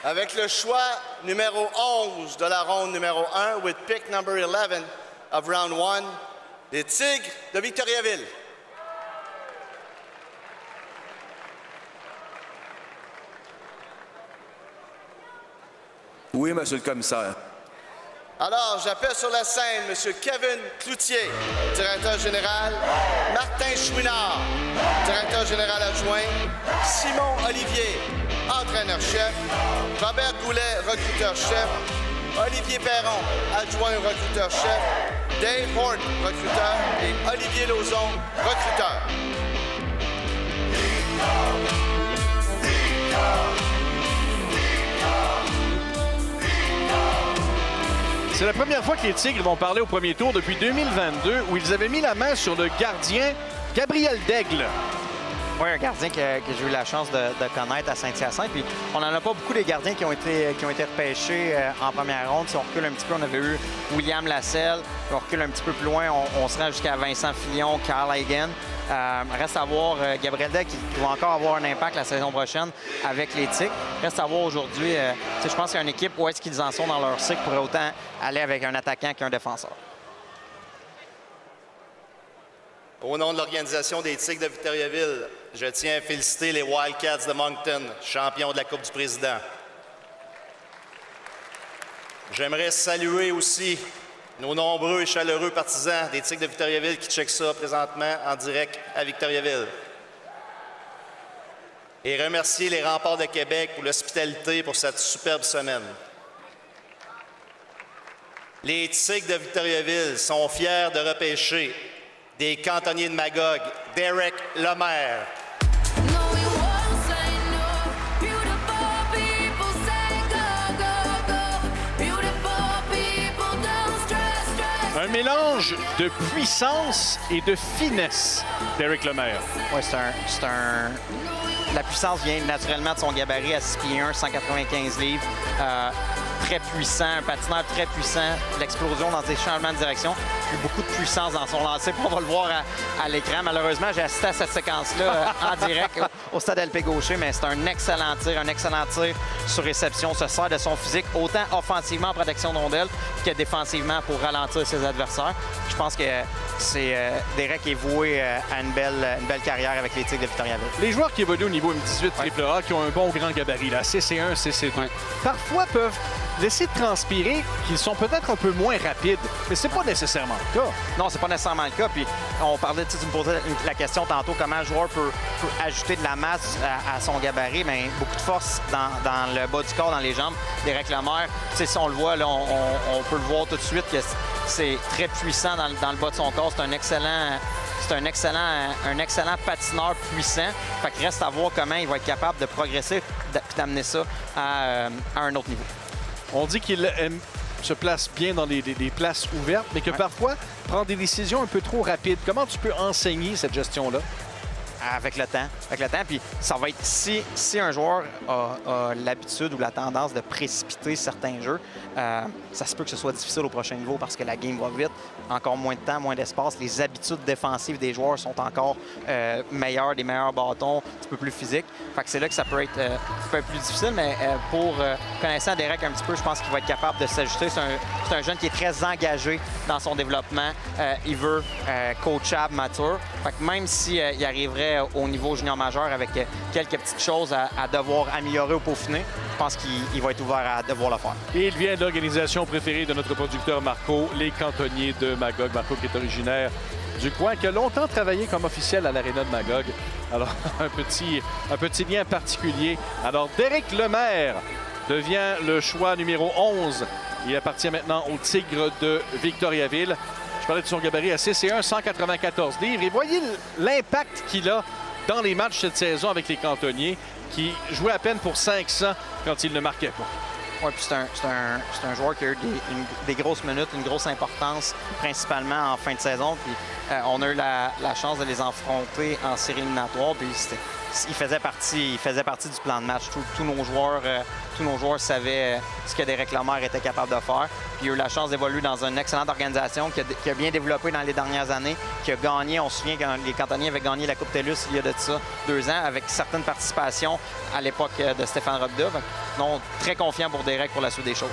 Avec le choix numéro 11 de la ronde numéro 1, with pick number 11 of round 1, les Tigres de Victoriaville. Oui, monsieur le commissaire. Alors, j'appelle sur la scène M. Kevin Cloutier, directeur général, Martin Chouinard, directeur général adjoint, Simon Olivier, entraîneur-chef, Robert Goulet, recruteur-chef, Olivier Perron, adjoint recruteur-chef, Dave Hort, recruteur, et Olivier Lauzon, recruteur. C'est la première fois que les Tigres vont parler au premier tour depuis 2022, où ils avaient mis la main sur le gardien Gabriel Daigle. Oui, un gardien que j'ai eu la chance de connaître à Saint-Hyacinthe. Puis on n'en a pas beaucoup des gardiens qui ont été repêchés en première ronde. Si on recule un petit peu, on avait eu William Lasselle. Si on recule un petit peu plus loin, on se rend jusqu'à Vincent Fillon, Carl Hagen. Reste à voir Gabriel Daigle qui va encore avoir un impact la saison prochaine avec les Tigres. Reste à voir aujourd'hui. Je pense qu'il y a une équipe où est-ce qu'ils en sont dans leur cycle pourrait autant aller avec un attaquant qu'un défenseur. Au nom de l'organisation des Tigres de Victoriaville, je tiens à féliciter les Wildcats de Moncton, champions de la Coupe du Président. J'aimerais saluer aussi nos nombreux et chaleureux partisans des Tigres de Victoriaville qui checkent ça présentement en direct à Victoriaville. Et remercier les Remparts de Québec pour l'hospitalité pour cette superbe semaine. Les Tigres de Victoriaville sont fiers de repêcher des cantonniers de Magog, Derek Lemaire. Un mélange de puissance et de finesse, Derek Lemaire. Oui, la puissance vient naturellement de son gabarit à 6 pieds 1, 195 livres. Très puissant, un patineur très puissant, l'explosion dans ses changements de direction, puis beaucoup de puissance dans son lancer. Puis on va le voir à l'écran. Malheureusement, j'ai assisté à cette séquence-là en direct au stade LP Gaucher, mais c'est un excellent tir sur réception. Se sert de son physique, autant offensivement en protection de rondelle que défensivement pour ralentir ses adversaires. Je pense que Derek est voué à une belle carrière avec les Tigres de Victoriaville. Les joueurs qui évoluent au niveau M18 AAA, qui ont un bon grand gabarit, là, CC1, CC2, parfois peuvent laisser transpirer qu'ils sont peut-être un peu moins rapides, mais c'est pas nécessairement le cas. Non, c'est pas nécessairement le cas. Puis on parlait, tu me posais la question tantôt, comment un joueur peut ajouter de la masse à son gabarit. Bien, beaucoup de force dans le bas du corps, dans les jambes. Derek Lemaire, si on le voit, là, on peut le voir tout de suite que c'est très puissant dans le bas de son corps. C'est un excellent patineur puissant. Fait qu'il reste à voir comment il va être capable de progresser et d'amener ça à un autre niveau. On dit qu'il se place bien dans des places ouvertes, mais que parfois prend des décisions un peu trop rapides. Comment tu peux enseigner cette gestion-là? Avec le temps. Puis ça va être si un joueur a l'habitude ou la tendance de précipiter certains jeux, ça se peut que ce soit difficile au prochain niveau parce que la game va vite, encore moins de temps, moins d'espace. Les habitudes défensives des joueurs sont encore meilleures, des meilleurs bâtons, un petit peu plus physiques. Fait que c'est là que ça peut être plus difficile, mais connaissant Derek un petit peu, je pense qu'il va être capable de s'ajuster. C'est un jeune qui est très engagé dans son développement. Il veut coachable, mature. Fait que même s'il arriverait au niveau junior majeur avec quelques petites choses à devoir améliorer ou peaufiner, je pense qu'il va être ouvert à devoir le faire. Et il vient de l'organisation préférée de notre producteur Marco, les cantonniers de Magog. Marco qui est originaire du coin, qui a longtemps travaillé comme officiel à l'aréna de Magog. Alors, un petit lien particulier. Alors, Derek Lemaire devient le choix numéro 11. Il appartient maintenant aux Tigres de Victoriaville. Je parlais de son gabarit à CC1, 194 livres. Et voyez l'impact qu'il a dans les matchs cette saison avec les cantonniers, qui jouait à peine pour 500 quand il ne marquait pas. Oui, puis c'est un joueur qui a eu des grosses minutes, une grosse importance, principalement en fin de saison. Puis on a eu la chance de les affronter en série éliminatoire. Puis il faisait partie du plan de match. Tous nos joueurs savaient ce que Derek Lemare était capable de faire. Puis il a eu la chance d'évoluer dans une excellente organisation qui a bien développé dans les dernières années, qui a gagné. On se souvient quand les Cantonniers avaient gagné la Coupe TELUS il y a de ça 2 ans, avec certaines participations à l'époque de Stéphane Robida. Donc, très confiant pour Derek pour la suite des choses.